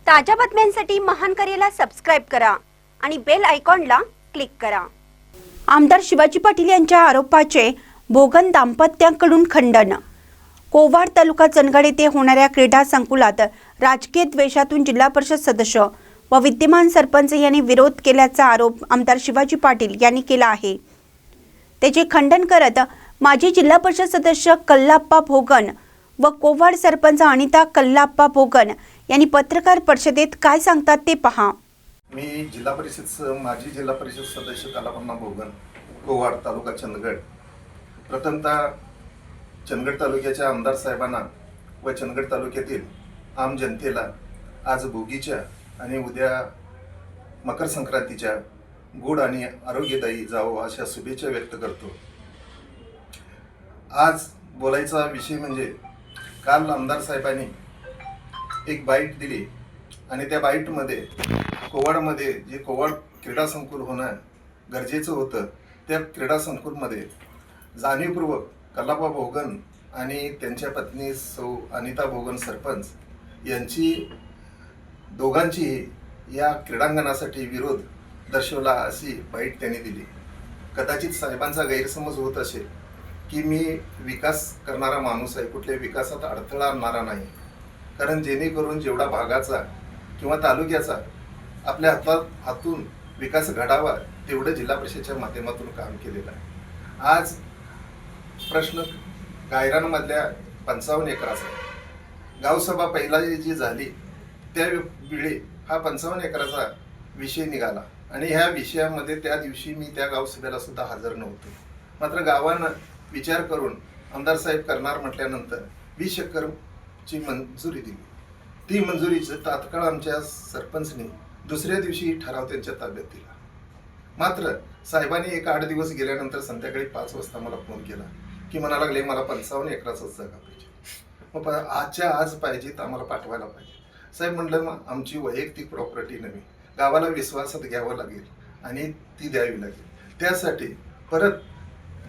ताज्या बातम्यांसाठी महान करेला सबस्क्राइब करा आणि बेल आयकॉनला क्लिक करा। आमदार शिवाजी पाटील यांच्या आरोपाचे भोगन दाम्पत्याकडून खंडन। कोवाड तालुका चंदगड येथे होणाऱ्या क्रीडा संकुलात राजकीय द्वेषातून जिल्हा परिषद सदस्य व विद्यमान सरपंच यांनी विरोध केल्याचा आरोप आमदार शिवाजी पाटील यांनी केला आहे। त्याचे खंडन करत माजी जिल्हा परिषद सदस्य कल्लाप्पा भोगन व कोवाड सरपंच अनिता कल्लाप्पा भोगन यांनी पत्रकार परिषदेत काय सांगतात ते पहा। मी माजी जिल्हा परिषद सदस्य कल्लाप्पा भोगन, कोवाड तालुका चंदगड। प्रथमतः चंदगड तालुक्याच्या आमदार साहेबांना व चंदगड तालुक्यातील आम जनतेला आज भोगीच्या आणि उद्या मकर संक्रांतीच्या गोड आणि आरोग्यदायी जावो अशा शुभेच्छा व्यक्त करतो। आज बोलायचा विषय म्हणजे काल आमदार साहेबांनी एक बाईट दिली आणि त्या बाईटमध्ये कोवाडमध्ये जे कोवाड क्रीडा संकुल होणं गरजेचं होतं, त्या क्रीडा संकुलमध्ये जाणीवपूर्वक कल्लाप्पा भोगन आणि त्यांच्या पत्नी सौ अनिता भोगन सरपंच यांची दोघांचीही या क्रीडांगणासाठी विरोध दर्शवला अशी बाईट त्यांनी दिली। कदाचित साहेबांचा गैरसमज होत असेल की मी विकास करणारा माणूस आहे, कुठल्या विकासात अडथळा आणणारा नाही, कारण जेणेकरून जेवढा भागाचा किंवा तालुक्याचा आपल्या हातून विकास घडावा तेवढं जिल्हा परिषदेच्या माध्यमातून काम केलेलं आहे। आज प्रश्न गायरांमधल्या 55 एकराचा गावसभा पहिला जी झाली त्यावेळी हा 55 एकराचा विषय निघाला आणि ह्या विषयामध्ये त्या दिवशी मी त्या गावसभेला सुद्धा हजर नव्हतो। मात्र गावानं विचार करून आमदार साहेब करणार म्हटल्यानंतर 20 एकरची मंजुरी दिली। ती मंजुरीचं तात्काळ आमच्या सरपंचनी दुसऱ्या दिवशी ठराव त्यांच्या ताब्यात दिला। मात्र साहेबांनी एक 8 दिवस गेल्यानंतर संध्याकाळी 5 वाजता मला फोन केला की म्हणा लागले मला 55 एकराचाच जागा पाहिजे, मग आजच्या आज पाहिजे तर आम्हाला पाठवायला पाहिजे। साहेब म्हटलं मग आमची वैयक्तिक प्रॉपर्टी नव्हे, गावाला विश्वासात घ्यावं लागेल आणि ती द्यावी लागेल। त्यासाठी परत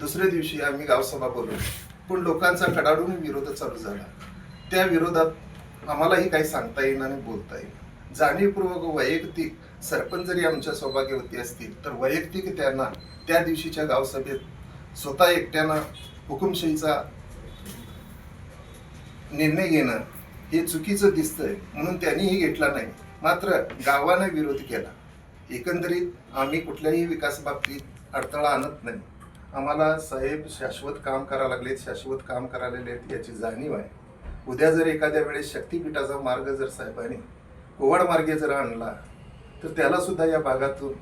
दुसऱ्या दिवशी आम्ही गावसभा बोलवली, पण लोकांचा कडाडून विरोध चालू झाला। त्या विरोधात आम्हालाही काही सांगता येईल आणि बोलता येईल। जाणीवपूर्वक वैयक्तिक सरपंच जरी आमच्या सौभाग्यवती असतील तर वैयक्तिक त्यांना त्या दिवशीच्या गावसभेत स्वतः एकट्यानं हुकुमशाहीचा निर्णय घेणं हे चुकीचं दिसतंय म्हणून त्यांनीही घेतला नाही, मात्र गावानं विरोध केला। एकंदरीत आम्ही कुठल्याही विकास बाबतीत अडथळा आणत नाही। आम्हाला साहेब शाश्वत काम करायला लागलेत, शाश्वत काम करायला याची जाणीव आहे। उद्या जर एखाद्या वेळेस शक्तीपीठाचा मार्ग जर साहेबांनी कोवाड मार्गे जर आणला तर त्याला सुद्धा या भागातून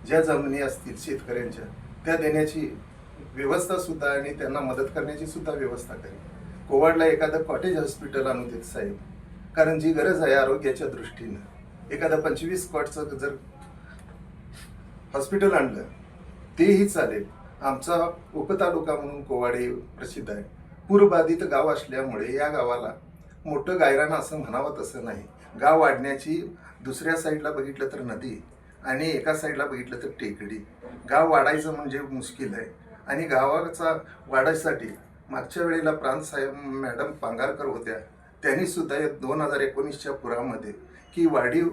ज्या जमिनी असतील शेतकऱ्यांच्या त्या देण्याची व्यवस्था सुद्धा आणि त्यांना मदत करण्याची सुद्धा व्यवस्था करेल। कोवाडला एखादं कॉटेज हॉस्पिटल आणू देत साहेब, कारण जी गरज आहे आरोग्याच्या दृष्टीनं एखादं 25 कॉटचं जर हॉस्पिटल आणलं तेही चालेल। आमचा उपतालुका म्हणून कोवाड हे प्रसिद्ध आहे। पूरबाधित गाव असल्यामुळे या गावाला मोठं गायरान असं म्हणावं तसं नाही। गाव वाढण्याची दुसऱ्या साईडला बघितलं तर नदी आणि एका साईडला बघितलं तर टेकडी। गाव वाढायचं म्हणजे मुश्किल आहे आणि गावाचा वाढायसाठी मागच्या वेळेला प्रांत साहेब मॅडम पांगारकर होत्या, त्यांनी सुद्धा या 2019च्या पुरामध्ये की वाढीव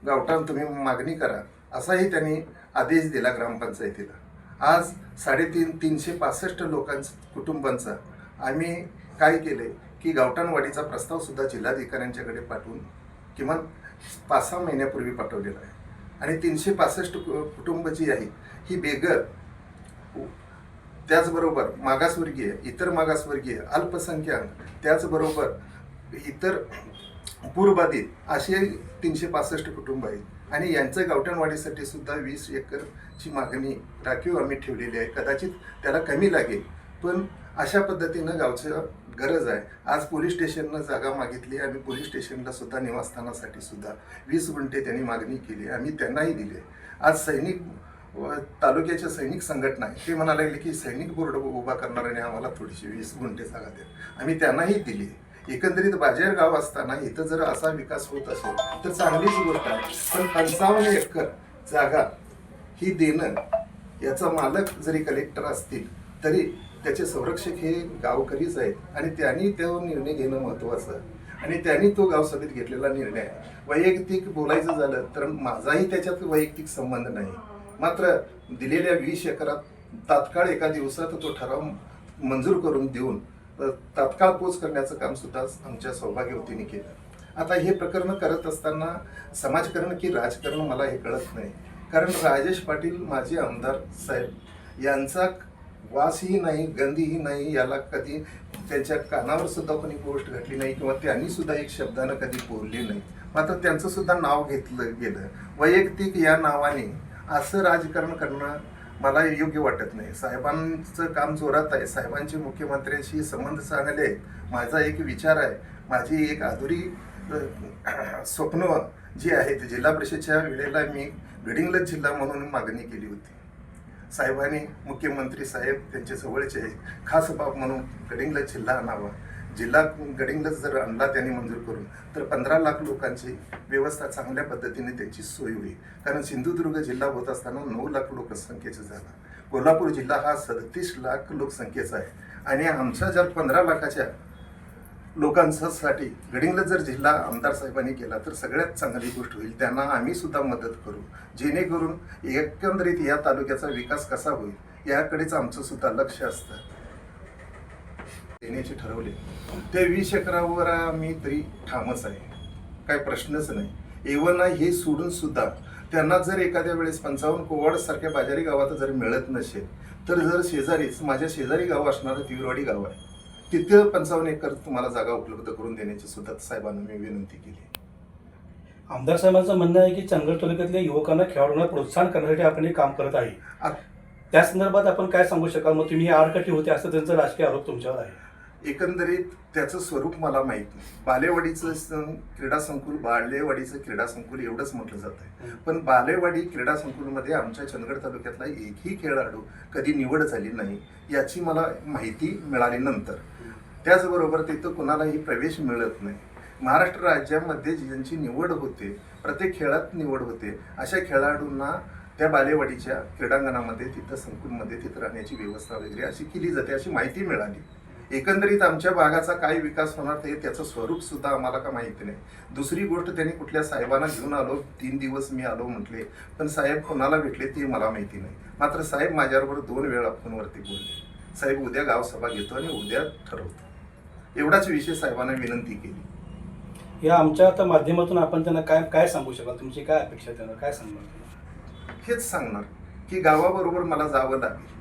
गावठाण तुम्ही मागणी करा असाही त्यांनी आदेश दिला ग्रामपंचायतीला। आज 365 कुटुंबांचा आम्ही काय केले की गावठाण वाढीचा प्रस्ताव सुद्धा जिल्हाधिकाऱ्यांच्याकडे पाठवून किमान 5-6 महिन्यापूर्वी पाठवलेला आहे आणि 365 कुटुंब जी आहे ही बेघर, त्याचबरोबर मागासवर्गीय, इतर मागासवर्गीय, अल्पसंख्याक, त्याचबरोबर इतर पूरबाधित असे 365 कुटुंब आहेत आणि यांचं गावठाण वाढीसाठी सुद्धा 20 एकरची मागणी राखीव आम्ही ठेवलेली आहे। कदाचित त्याला कमी लागेल, पण अशा पद्धतीनं गावचं गरज आहे। आज पोलीस स्टेशननं जागा मागितली, आम्ही पोलीस स्टेशनला सुद्धा निवासस्थानासाठी सुद्धा 20 गुंठे त्यांनी मागणी केली, आम्ही त्यांनाही दिले। आज सैनिक तालुक्याच्या सैनिक संघटना आहे, ते म्हणाले की सैनिक बोर्ड उभा करणाऱ्याने आम्हाला थोडीशी 20 गुंठे जागा द्या, आम्ही त्यांनाही दिली। एकंदरीत बाजार गाव असताना इथं जर असा विकास होत असेल तर चांगलीच गोष्ट आहे, पण 55 एकर जागा ही देणं, याचा मालक जरी कलेक्टर असतील तरी त्याचे संरक्षक हे गावकरीच आहेत आणि त्यांनी तो निर्णय घेणं महत्त्वाचं आहे। आणि त्यांनी तो गावसभेत घेतलेला निर्णय वैयक्तिक बोलायचं झालं तर माझाही त्याच्यात वैयक्तिक संबंध नाही. मात्र दिलेल्या 20 एकरात तात्काळ एका दिवसात तो ठराव मंजूर करून देऊन तात्काळ पोच करण्याचं काम सुद्धा आमच्या सौभाग्यवतीने केलं. आता हे प्रकरण करत असताना समाजकारण की राजकारण मला हे कळत नाही. कारण राजेश पाटील माजी आमदार साहेब यांचा वासही नाही, गंधीही नाही, याला कधी त्यांच्या कानावर सुद्धा कोणी गोष्ट घडली नाही किंवा त्यांनी सुद्धा एक शब्दानं कधी बोलली नाही. मात्र त्यांचं सुद्धा नाव घेतलं गेलं. वैयक्तिक या नावाने असं राजकारण करणं मला योग्य वाटत नाही. साहेबांचं काम जोरात आहे. साहेबांचे मुख्यमंत्र्यांशी संबंध चांगले आहेत. माझा एक विचार आहे, माझी एक अधुरी स्वप्न जी आहेत, जिल्हा परिषदच्या वेळेला मी गडिंग्लज जिल्हा म्हणून मागणी केली होती. साहेबांनी, मुख्यमंत्री साहेब त्यांचे जवळचे खास बाब म्हणून गडिंग्लज जिल्हा आणावा. जिल्हा गडिंग्लज जर आणला त्यांनी मंजूर करून तर 15 लाख लोकांची व्यवस्था चांगल्या पद्धतीने त्यांची सोय होईल. कारण सिंधुदुर्ग जिल्हा होत असताना 9 लाख लोकसंख्येचा झाला. कोल्हापूर जिल्हा हा 37 लाख लोकसंख्येचा आहे आणि आमच्या जर 15 लाखाच्या लोकांसाठी गडिंग्लज जर जिल्हा आमदार साहेबांनी केला तर सगळ्यात चांगली गोष्ट होईल. त्यांना आम्ही सुद्धा मदत करू, जेणेकरून एकंदरीत या तालुक्याचा विकास कसा होईल याकडेच आमचं सुद्धा लक्ष असतं. देण्याचे ठरवले ते 20 एकरावर आम्ही तरी ठामच आहे, काय प्रश्नच नाही. एवढं नाही हे सोडून सुद्धा त्यांना जर एखाद्या वेळेस 55 कोवाड सारख्या बाजारी गावात जर मिळत नसेल तर जर शेजारीच माझ्या शेजारी गाव असणारं तिवरवाडी गाव आहे, तिथं 55 एकर तुम्हाला जागा उपलब्ध करून देण्याची सुद्धा साहेबांना मी विनंती केली. आमदार साहेबांचं म्हणणं आहे की चंदगड तालुक्यातल्या युवकांना खेळाडूंना प्रोत्साहन करण्यासाठी आपण हे काम करत आहे. त्या संदर्भात आपण काय सांगू शकाल? मग तुम्ही आडकाठी होते असं त्यांचा राजकीय आरोप तुमच्यावर आहे. एकंदरीत त्याचं स्वरूप मला माहीत नाही. बालेवाडीचं क्रीडा संकुल, बालेवाडीचं क्रीडा संकुल एवढंच म्हटलं जात आहे. पण बालेवाडी क्रीडा संकुलमध्ये आमच्या चंदगड तालुक्यातला एकही खेळाडू कधी निवड झाली नाही याची मला माहिती मिळाल्यानंतर. त्याचबरोबर तिथं कुणालाही प्रवेश मिळत नाही. महाराष्ट्र राज्यामध्ये ज्यांची निवड होते, प्रत्येक खेळात निवड होते, अशा खेळाडूंना त्या बालेवाडीच्या क्रीडांगणामध्ये तिथं संकुलमध्ये तिथं राहण्याची व्यवस्था वगैरे अशी केली जाते अशी माहिती मिळाली. एकंदरीत आमच्या भागाचा काय विकास होणार ते त्याचं स्वरूप सुद्धा आम्हाला का माहिती नाही. दुसरी गोष्ट, त्यांनी कुठल्या साहेबांना घेऊन आलो, 3 दिवस मी आलो म्हटले, पण साहेब कोणाला भेटले ते मला माहिती नाही. मात्र साहेब माझ्याबरोबर 2 वेळा फोनवरती बोलले, साहेब उद्या गावसभा घेतो आणि उद्या ठरवतो, एवढाच विषय साहेबांना विनंती केली. या आमच्या आता माध्यमातून आपण त्यांना काय काय सांगू शकाल? तुमची काय अपेक्षा आहे त्यांना? काय सांगणार? हेच सांगणार की गावाबरोबर मला जावं लागेल.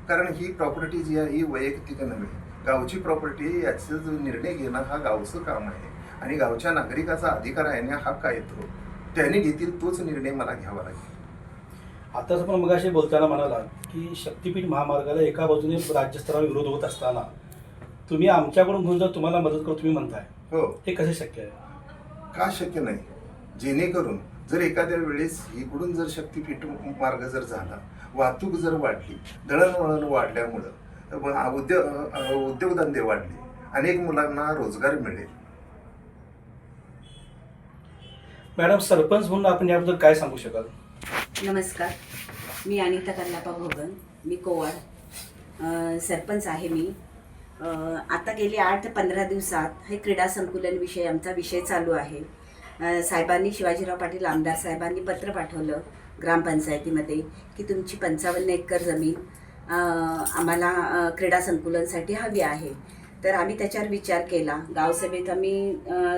कारण ही प्रॉपर्टी जी आहे ही वैयक्तिक नव्हे, गावची प्रॉपर्टी, याचा जो निर्णय घेणं हा गावचं काम आहे आणि गावच्या नागरिकाचा अधिकार आहे ना, हक्क आहे तो. त्यांनी घेतील तोच निर्णय मला घ्यावा लागेल. आताच आपण मगाशी बोलताना म्हणाला की शक्तीपीठ महामार्गाला एका बाजूने राज्यस्तरावर विरोध होत असताना तुम्ही आमच्याकडून घेऊन जर तुम्हाला मदत करू तुम्ही म्हणताय, हो, हे कसे शक्य आहे? का शक्य नाही? जेणेकरून जर एखाद्या वेळेस इकडून जर शक्तीपीठ मार्ग जर झाला, वाहतूक जर वाढली, दळणवळण वाढल्यामुळं उद्योगधंदे वाढले, अनेक मुलांना रोजगार मिळेल. मॅडम, सरपंच म्हणून आपण याबद्दल काय सांगू शकाल? नमस्कार, मी अनिता कल्लापा भोगन, मी कोवाड सरपंच आहे. मी आता गेली 8 ते 15 दिवसात हे क्रीडा संकुलनविषयी आमचा विषय चालू आहे. साहेबांनी, शिवाजीराव पाटील आमदार साहेबांनी पत्र पाठवलं ग्रामपंचायतीमध्ये की तुमची 55 एकर जमीन आम्हाला क्रीडा संकुलनसाठी हवी आहे. तर आम्ही त्याच्यावर विचार केला. गावसभेत आम्ही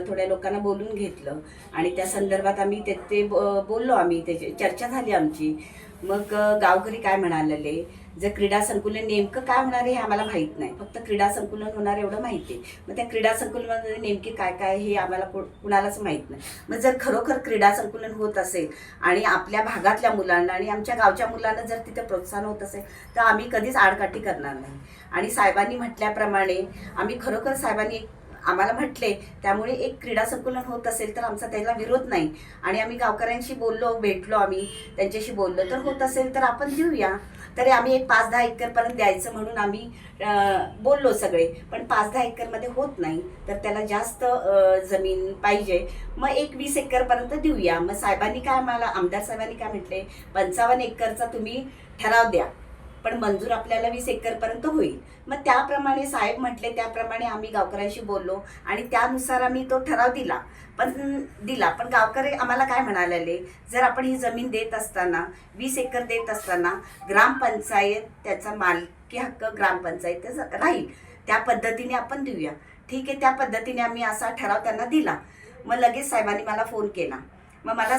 थोड्या लोकांना बोलून घेतलं आणि त्या संदर्भात आम्ही ते बोललो, आम्ही त्याची चर्चा झाली आमची. मग गावकरी काय म्हणालेले, जर क्रीडा संकुलन नेमकं काय होणार आहे हे आम्हाला माहीत नाही, फक्त क्रीडा संकुलन होणार एवढं माहिती आहे. मग त्या क्रीडा संकुलनामध्ये नेमकी काय काय हे आम्हाला कुणालाच माहीत नाही. मग जर खरोखर क्रीडा संकुलन होत असेल आणि आपल्या भागातल्या मुलांना आणि आमच्या गावच्या मुलांना जर तिथे प्रोत्साहन होत असेल तर आम्ही कधीच आडकाठी करणार नाही. आणि साहेबांनी म्हटल्याप्रमाणे आम्ही खरोखर साहेबांनी आम्हाला म्हटले, त्यामुळे एक क्रीडा संकुलन होत असेल तर आमचा त्याला विरोध नाही. आणि आम्ही गावकऱ्यांशी बोललो, भेटलो, आम्ही त्यांच्याशी बोललो, तर होत असेल तर आपण देऊया. तरी आम्ही एक 5-10 एकरपर्यंत द्यायचं म्हणून आम्ही बोललो सगळे. पण 5-10 एकरमध्ये होत नाही, तर त्याला जास्त जमीन पाहिजे. मग एक 20 एकरपर्यंत देऊया. मग साहेबांनी काय, आम्हाला आमदार साहेबांनी काय म्हटले, 55 एकरचा तुम्ही ठराव द्या पण मंजूर आपल्याला 20 एकरपर्यंत होईल. मग त्याप्रमाणे साहेब म्हटले, त्याप्रमाणे आम्ही गावकऱ्यांशी बोललो आणि त्यानुसार आम्ही तो ठराव दिला. पण गावकरी आम्हाला काय म्हणाले, जर आपण ही जमीन देत असताना 20 एकर देत असताना ग्रामपंचायत त्याचा मालकी हक्क ग्रामपंचायत राहील, त्या पद्धतीने आपण देऊया. ठीक आहे, त्या पद्धतीने आम्ही असा ठराव त्यांना दिला. मग लगेच साहेबांनी मला फोन केला. मग मला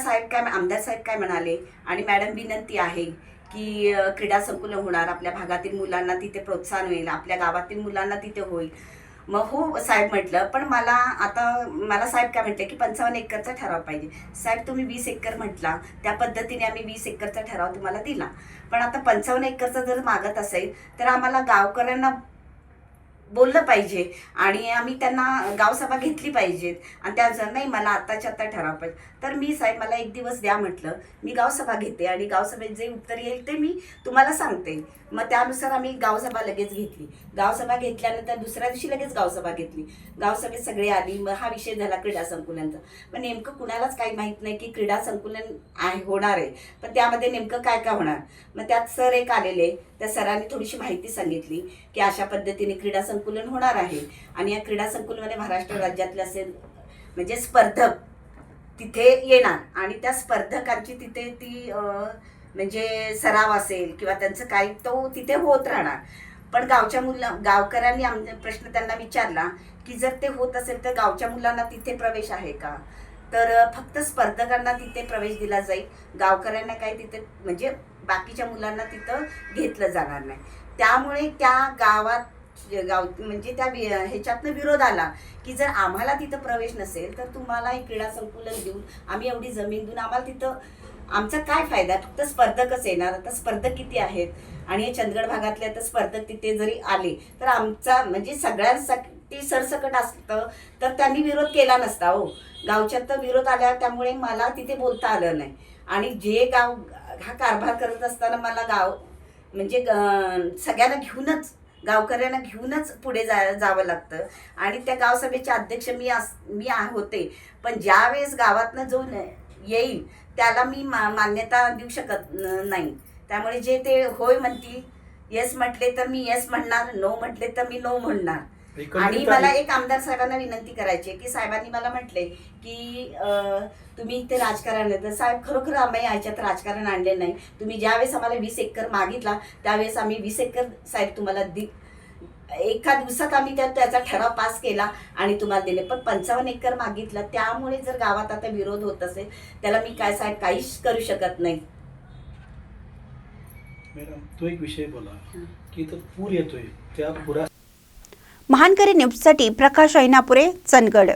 आमदार साहेब काय म्हणाले, आणि मॅडम विनंती आहे की क्रीडा संकुलन होणार, आपल्या भागातील मुलांना तिथे प्रोत्साहन होईल, आपल्या गावातील मुलांना तिथे होईल. मग हो साहेब म्हटलं, पण मला साहेब काय म्हटले की 55 एकरचा ठराव पाहिजे. साहेब तुम्ही 20 एकर म्हटला, त्या पद्धतीने आम्ही 20 एकरचा ठराव तुम्हाला दिला. पण आता 55 एकरचा जर मागत असेल तर आम्हाला गावकऱ्यांना बोललं पाहिजे आणि आम्ही त्यांना गावसभा घेतली पाहिजेत. आणि त्यानुसार नाही मला आत्ताच्या आत्ता ठराव पाहिजे. तर मी साहेब मला एक दिवस द्या म्हटलं, मी गावसभा घेते आणि गावसभेत जे उत्तर येईल ते मी तुम्हाला सांगते. मग त्यानुसार आम्ही गावसभा लगेच घेतली. गावसभा घेतल्यानंतर दुसऱ्या दिवशी लगेच गावसभा घेतली. गावसभेत सगळे आली. मग हा विषय झाला क्रीडा संकुलनचा. पण नेमकं कुणालाच काही माहीत नाही की क्रीडा संकुलन होणार आहे, पण त्यामध्ये नेमकं काय काय होणार. मग त्यात सर एक आलेले, त्या सरांनी थोडीशी माहिती सांगितली की अशा पद्धतीने क्रीडा संकुलन होणार आहे आणि या क्रीडा संकुलमध्ये महाराष्ट्र राज्यातले असेल म्हणजे स्पर्धक तिथे येणार आणि त्या स्पर्धकांची तिथे ती म्हणजे सराव असेल किंवा त्यांचं काही तो तिथे होत राहणार. पण गावकऱ्यांनी प्रश्न त्यांना विचारला की जर ते होत असेल तर गावच्या मुलांना तिथे प्रवेश आहे का. तर फक्त स्पर्धकांना तिथे प्रवेश दिला जाईल, गावकऱ्यांना काही तिथे म्हणजे बाकीच्या मुलांना तिथं घेतलं जाणार नाही. त्यामुळे त्या म्हणजे त्या ह्याच्यातनं विरोध आला की जर आम्हाला तिथं प्रवेश नसेल तर तुम्हाला हे क्रीडा संकुलन देऊन आम्ही एवढी जमीन देऊन आम्हाला तिथं आमचा काय फायदा. फक्त स्पर्धकच येणार. आता स्पर्धक किती आहेत आणि हे चंदगड भागातले आता स्पर्धक तिथे जरी आले तर आमचा म्हणजे सगळ्यांसाठी सरसकट असतं तर त्यांनी विरोध केला नसता. हो, गावच्यात तर विरोध आला, त्यामुळे मला तिथे बोलता आलं नाही. आणि जे गाव हा कारभार करत असताना मला गाव म्हणजे सगळ्यांना घेऊनच गावकऱ्यांना घेऊनच पुढे जावं लागतं. आणि त्या गावसभेचे अध्यक्ष मी होते. पण ज्या वेळेस गावातनं जो येईल त्याला मी मान्यता देऊ शकत नाही. त्यामुळे जे ते होय म्हणतील, येस म्हटले तर मी येस म्हणणार, नो म्हटले तर मी नो म्हणणार. आणि मला एक आमदार साहेबांना विनंती करायची की साहेबांनी मला म्हटले की तुम्ही इथे राजकारण आहे. तर साहेब खरोखर आम्ही याच्यात राजकारण आणले नाही. तुम्ही ज्यावेळेस आम्हाला 20 एकर मागितला त्यावेळेस आम्ही 20 एकर साहेब तुम्हाला एका दिवसात आम्ही त्याचा ठराव पास केला आणि तुम्हाला दिले. पण 55 एकर मागितलं, त्यामुळे जर गावात आता विरोध होत असेल त्याला मी काय साहेब काहीच करू शकत नाही. मॅडम तो एक विषय बोला की तो पूर येतोय, त्या पुरा महानकरी न्यूजसाठी प्रकाश ऐनापुरे, चंदगड.